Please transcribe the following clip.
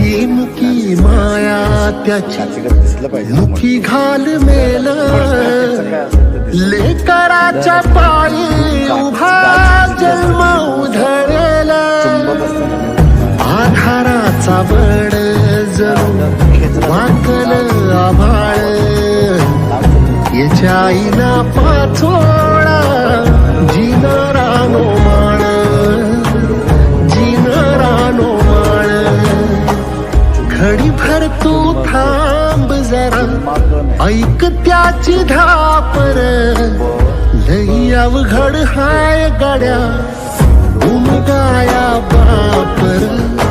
मुकी मुकी माया त्याची मुखी घाल मेल लेकराच्या पायी उभा जन्म उधळेल आधाराचा बड जणू वाकल आभाळ याच्या आईना पाचोळा जिनरानो माळ जिनरानो माळ घडी भर तू थांब जरा ऐक त्याची धापर लई अवघड हाय गाड्या उमगाया बापर